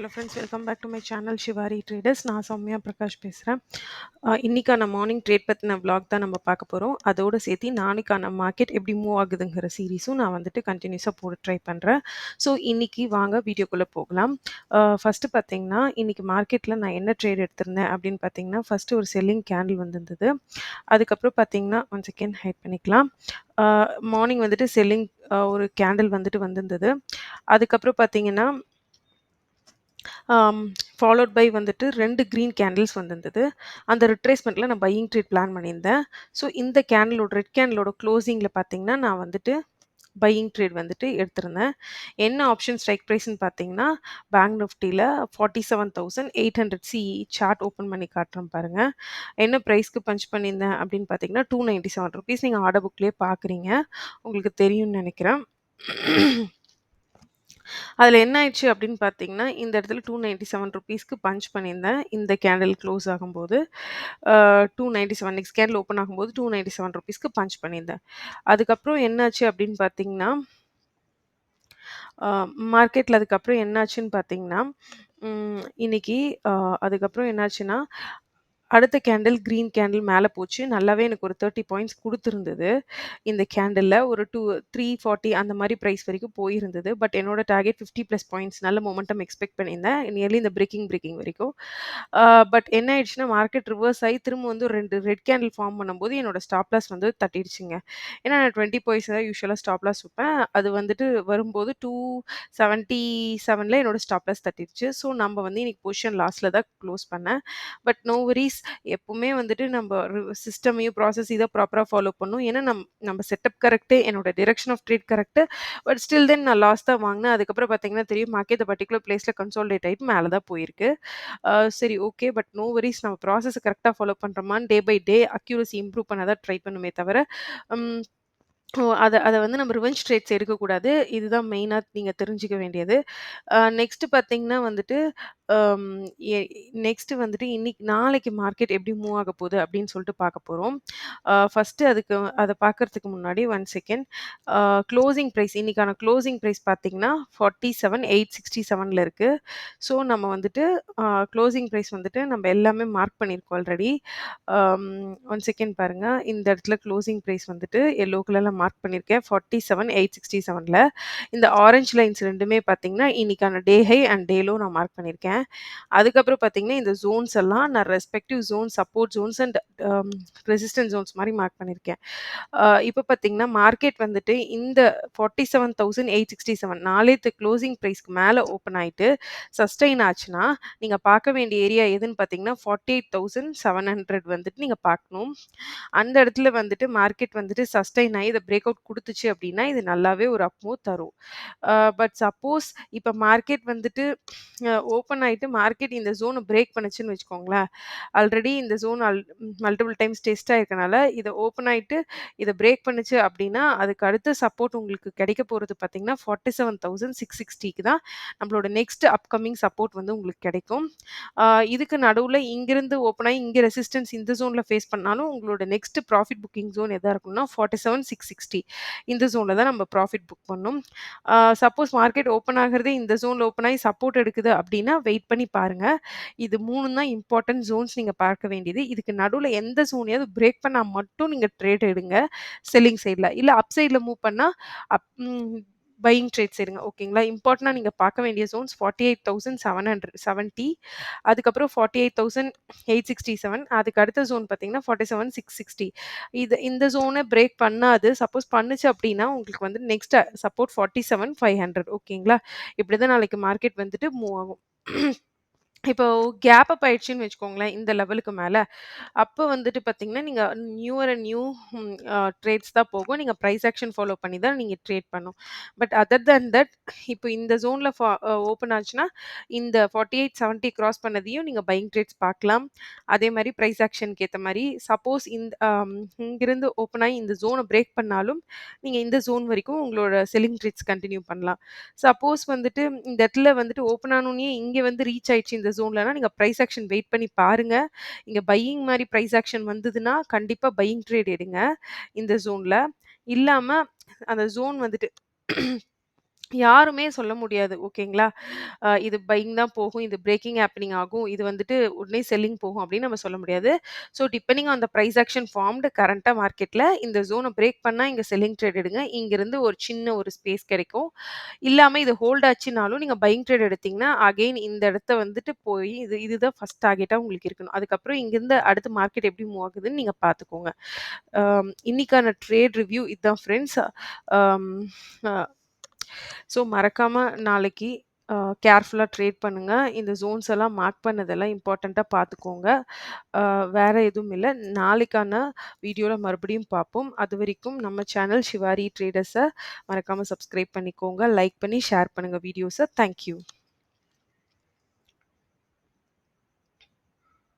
Hello friends, welcome back to my channel Shivari traders. நான் சௌமியா பிரகாஷ் பேசுகிறேன். இன்றைக்கான மார்னிங் ட்ரேட் பற்றின vlog தான் நம்ம பார்க்க போகிறோம். அதோடு சேர்த்து நாளைக்கான மார்க்கெட் எப்படி மூவ் ஆகுதுங்கிற சீரிஸும் நான் வந்துட்டு கண்டினியூஸாக போட ட்ரை பண்ணுறேன். ஸோ இன்றைக்கி வாங்க வீடியோக்குள்ளே போகலாம். ஃபஸ்ட்டு பார்த்தீங்கன்னா இன்றைக்கி மார்க்கெட்டில் நான் என்ன ட்ரேட் எடுத்திருந்தேன் அப்படின்னு பார்த்தீங்கன்னா, ஃபஸ்ட்டு ஒரு செல்லிங் கேண்டில் வந்திருந்தது. அதுக்கப்புறம் பார்த்தீங்கன்னா ஒன் செகண்ட் ஹைட் பண்ணிக்கலாம். மார்னிங் வந்துட்டு செல்லிங் ஒரு கேண்டில் வந்துட்டு வந்திருந்தது. அதுக்கப்புறம் பார்த்தீங்கன்னா ஃபாலோட் பை வந்துட்டு 2 க்ரீன் கேண்டில்ஸ் வந்திருந்தது. அந்த ரிட்ரேஸ்மெண்ட்டில் நான் பையிங் ட்ரேட் பிளான் பண்ணியிருந்தேன். ஸோ இந்த கேண்டிலோட ரெட் கேண்டிலோட க்ளோசிங்கில் பார்த்தீங்கன்னா, நான் வந்துட்டு பையிங் ட்ரேட் வந்துட்டு எடுத்திருந்தேன். என்ன ஆப்ஷன் ஸ்ட்ரைக் ப்ரைஸ்ன்னு பார்த்தீங்கன்னா, பேங்க் நிஃப்டியில் 47,800 சார்ட் ஓப்பன் பண்ணி காட்டுறேன் பாருங்க. என்ன ப்ரைஸ்க்கு பஞ்ச் பண்ணியிருந்தேன் அப்படின்னு பார்த்தீங்கன்னா, ₹297 நீங்கள் ஆர்டர் புக்லேயே பார்க்குறீங்க. உங்களுக்கு தெரியும்னு நினைக்கிறேன். அதில் என்ன ஆயிடுச்சு அப்படின்னு பார்த்தீங்கன்னா, இந்த இடத்துல ₹297க்கு பஞ்ச் பண்ணியிருந்தேன். இந்த கேண்டில் க்ளோஸ் ஆகும்போது 297 நெக்ஸ்ட் கேண்டில் ஓப்பன் ஆகும்போது ₹297க்கு பஞ்ச் பண்ணியிருந்தேன். அதுக்கப்புறம் என்னாச்சு அப்படின்னு பார்த்தீங்கன்னா, மார்க்கெட்டில் அதுக்கப்புறம் என்னாச்சுன்னு பார்த்தீங்கன்னா, இன்னைக்கு அதுக்கப்புறம் என்னாச்சுன்னா, அடுத்த கேண்டில் க்ரீன் கேண்டில் மேலே போச்சு. நல்லாவே எனக்கு ஒரு 30 பாயிண்ட்ஸ் குடுத்துருந்தது. இந்த கேண்டில்ல ஒரு 340 அந்த மாரி பிரைஸ் வரைக்கும் போயிருந்தது. பட் என்னோட டார்கெட் 50 பிளஸ் பாயிண்ட்ஸ் நல்ல மொமெண்டம் எக்ஸ்பெக்ட் பண்ணியிருந்தேன். நியர்லி இந்த பிரேக்கிங் வரைக்கும். பட் என்ன ஆயிடுச்சுன்னா, மார்க்கெட் ரிவர்ஸ் ஆயி திரும்ப வந்து ஒரு 2 ரெட் கேண்டில் ஃபார்ம் பண்ணும்போது என்னோட ஸ்டாப் லாஸ் வந்து தட்டிடுச்சுங்க. ஏன்னா நான் 20 பாயிண்ட்ஸ் தான் யூசுவலா ஸ்டாப் லாஸ் வைப்பேன். அது வந்துட்டு வரும்போது 277ல என்னோட ஸ்டாப் லாஸ் தட்டிடுச்சு. ஸோ நம்ம வந்து இன்னைக்கு பொசிஷன் லாஸ்ல தான் க்ளோஸ் பண்ணேன். But no worries. எப்பவுமே வந்துட்டு நம்ம சிஸ்டமையும் ப்ராசஸ் இதை ப்ராப்பராக ஃபாலோ பண்ணும். ஏன்னா நம்ம செட்டப் கரெக்டு, என்னோட direction of trade correct. But still then நான் லாஸ் தான் வாங்கினேன். அதுக்கப்புறம் பார்த்தீங்கன்னா தெரியும், மார்க்கெட் பர்டிகுலர் பிளேஸில் கன்சாலிடேட் ஆகிட்டு மேலே தான் போயிருக்கு. சரி, ஓகே, பட் நோ வரிஸ். நம்ம ப்ராசஸ் கரெக்டாக ஃபாலோ பண்ணுறோமான்னு day by day accuracy improve பண்ண தான் ட்ரை பண்ணுமே தவிர, ம், அத அத வந்து நம்ம ரிவெஞ்ச் ட்ரேட்ஸ் எடுக்கக்கூடாது. இதுதான் மெயினா நீங்க தெரிஞ்சுக்க வேண்டியது. நெக்ஸ்ட் பார்த்தீங்கன்னா வந்துட்டு, அம் எ நெக்ஸ்ட் வந்துட்டு நாளைக்கு மார்க்கெட் எப்படி மூவ் ஆக போகுது அப்படின்னு சொல்லிட்டு பார்க்க போறோம். ஃபர்ஸ்ட்டு அத பார்க்கறதுக்கு முன்னாடி ஒன் செகண்ட். க்ளோசிங் பிரைஸ் இன்னைக்கான க்ளோசிங் பிரைஸ் பார்த்தீங்கன்னா 47,867ல இருக்கு. ஸோ நம்ம வந்துட்டு க்ளோசிங் பிரைஸ் வந்துட்டு நம்ம எல்லாமே மார்க் பண்ணியிருக்கோம் ஆல்ரெடி. ஒன் செகண்ட் பாருங்க. இந்த இடத்துல க்ளோசிங் பிரைஸ் வந்துட்டு எல்லோ கலர்ல மார்க் பண்ணியிருக்கேன் 47,867ல. இந்த ஆரஞ்ச் லைன்ஸ் 2மே பார்த்தீங்கன்னா, இன்னைக்கான day high and day low நான் மார்க் பண்ணியிருக்கேன். அதுக்கப்புறம் பார்த்தீங்கன்னா, இந்த ஜோன்ஸ் எல்லாம் நான் respective zone, support zones and resistance zones மாரி மார்க் பண்ணியிருக்கேன். இப்போ பார்த்தீங்கன்னா, மார்க்கெட் வந்துட்டு இந்த 47,867 நாளைத்து க்ளோசிங் பிரைஸ்க்கு மேல ஓப்பன் ஆயிட்டு சஸ்டெயின் ஆச்சுன்னா, நீங்க பார்க்க வேண்டிய ஏரியா எதுன்னு பார்த்தீங்கன்னா, 48,700 வந்துட்டு நீங்க பார்க்கணும். அந்த இடத்துல வந்துட்டு மார்க்கெட் வந்துட்டு சஸ்டெயின் ஆயி இத பிரேக் அவுட் குடுத்துச்சு அப்படின்னா, இது நல்லாவே ஒரு அப் மூவ் தரும். பட் சப்போஸ் இப்ப மார்க்கெட் வந்துட்டு ஓப்பன் ஆயிட்டு மார்க்கெட் இந்த ஜோன பிரேக் பண்ணுச்சுன்னு வச்சுக்கோங்களேன். ஆல்ரெடி இந்த ஜோன் மல்டிபிள் டைம்ஸ் டெஸ்ட் ஆயிருக்கனால, இத ஓப்பன் ஆயிட்டு இத பிரேக் பண்ணுச்சு அப்படின்னா, அதுக்கு அடுத்த சப்போர்ட் உங்களுக்கு கிடைக்க போறது பார்த்தீங்கன்னா, 47,660க்கு தான் நம்மளோட நெக்ஸ்ட் அப்கமிங் சப்போர்ட் வந்து உங்களுக்கு கிடைக்கும். இதுக்கு நடுவுல இங்கிருந்து ஓப்பன் ஆயி இங்க ரெசிஸ்டன்ஸ் இந்த ஜோன்ல ஃபேஸ் பண்ணாலும், உங்களோட நெக்ஸ்ட் ப்ராஃபிட் புக்கிங் ஜோன் எதா இருக்கும்னா 47,660 இந்த ஜோன்ல தான் நம்ம ப்ராஃபிட் புக் பண்ணணும். சப்போஸ் மார்க்கெட் ஓப்பன் ஆகுறதே இந்த ஜோன்ல ஓப்பன் ஆயி சப்போர்ட் எடுக்குது அப்படின்னா, வெயிட் பண்ணி பாருங்க. இது 3 தான் இம்பார்ட்டன்ட் ஜோன்ஸ் நீங்க பார்க்க வேண்டியது. இதுக்கு நடுவுல எந்த ஜோனையாவது பிரேக் பண்ணா மட்டும் நீங்க ட்ரேட் எடுங்க. செல்லிங் சைட்ல. இல்ல அப் சைட்ல மூவ் பண்ணா அப் ம் பையிங் ட்ரேட்ஸ் எடுங்க. ஓகேங்களா? இம்பார்ட்டன்ட்டா நீங்க பார்க்க வேண்டிய ஜோன்ஸ் 48,770 அதுக்கப்புறம் 48,867 அதுக்கு அடுத்த ஜோன் பார்த்தீங்கன்னா 47,660 இந்த ஜோன பிரேக் பண்ணாது. சப்போஸ் பண்ணுச்சு அப்படின்னா, உங்களுக்கு வந்து நெக்ஸ்ட் சப்போர்ட் 47,500 ஓகேங்களா? இப்படிதான் நாளைக்கு மார்க்கெட் வந்துட்டு மூவ் ஆகும். இப்போ கேப் அப் ஆயிடுச்சுன்னு வச்சுக்கோங்களேன், இந்த லெவலுக்கு மேல. அப்ப வந்துட்டு பார்த்தீங்கன்னா, நீங்க நியூவர் அண்ட் நியூ ட்ரேட்ஸ் தான் போகும். நீங்க பிரைஸ் ஆக்ஷன் ஃபாலோ பண்ணி தான் நீங்க ட்ரேட் பண்ணணும். பட் அதர் தேன் தட் இப்போ இந்த ஜோன்ல ஓப்பன் ஆச்சுன்னா, இந்த 4870 கிராஸ் பண்ணதையும் நீங்க பையிங் ட்ரேட்ஸ் பார்க்கலாம். அதே மாரி பிரைஸ் ஆக்ஷனுக்கு ஏத்த மாரி சப்போஸ் இங்கிருந்து ஓப்பன் ஆயி இந்த ஜோன பிரேக் பண்ணாலும், நீங்க இந்த ஜோன் வரைக்கும் உங்களோட செல்லிங் ட்ரேட்ஸ் கன்டின்யூ பண்ணலாம். சப்போஸ் வந்துட்டு இந்த இடத்துல வந்துட்டு ஓப்பன் ஆனோனயே இங்க வந்து ரீச் ஆயிடுச்சு இந்த ஜோன்லனா, நீங்க பிரைஸ் ஆக்ஷன் வெயிட் பண்ணி பாருங்க. இங்க பையிங் மாரி பிரைஸ் ஆக்ஷன் வந்ததுன்னா, கண்டிப்பா பையிங் ட்ரேட் எடுங்க இந்த ஜோன்ல. இல்லாம அந்த ஜோன் வந்துட்டு யாருமே சொல்ல முடியாது. ஓகேங்களா? இது பையிங் தான் போகும். இது பிரேக்கிங் ஹேப்பனிங் ஆகும். இது வந்துட்டு உடனே செல்லிங் போகும் அப்படின்னு நம்ம சொல்ல முடியாது. So depending on the price action formed கரண்ட்டா மார்க்கெட்ல இந்த ஜோன பிரேக் பண்ணா இங்க செல்லிங் ட்ரேட் எடுங்க. இங்கிருந்து ஒரு சின்ன ஒரு ஸ்பேஸ் கிடைக்கும். இல்லாம இது ஹோல்ட் ஆச்சுனாலும் நீங்க பையிங் ட்ரேட் எடுத்தீங்கன்னா, அகைன் இந்த இடத்த வந்துட்டு போய் இதுதான் ஃபர்ஸ்ட் டார்கெட்டா உங்களுக்கு இருக்கணும். அதுக்கப்புறம் இங்கிருந்து அடுத்து மார்க்கெட் எப்படி மூவ் ஆகுதுன்னு நீங்க பார்த்துக்கோங்க. இன்னைக்கான ட்ரேட் ரிவ்யூ இதான் ஃப்ரெண்ட்ஸ். அம் அ ஸோ மறக்காம நாளைக்கு கேர்ஃபுல்லா ட்ரேட் பண்ணுங்க. இந்த ஜோன்ஸ் எல்லாம் மார்க் பண்ணதெல்லாம் இம்பார்ட்டன்ட்டா பார்த்துக்கோங்க. அ வேற எதுவும் இல்ல. நாளைக்கான வீடியோல மறுபடியும் பார்ப்போம். அதுவரைக்கும் நம்ம சேனல் ஷிவாரி ட்ரேடர்ஸ மறக்காம சப்ஸ்கிரைப் பண்ணிக்கோங்க. லைக் பண்ணி ஷேர் பண்ணுங்க வீடியோஸ. Thank you.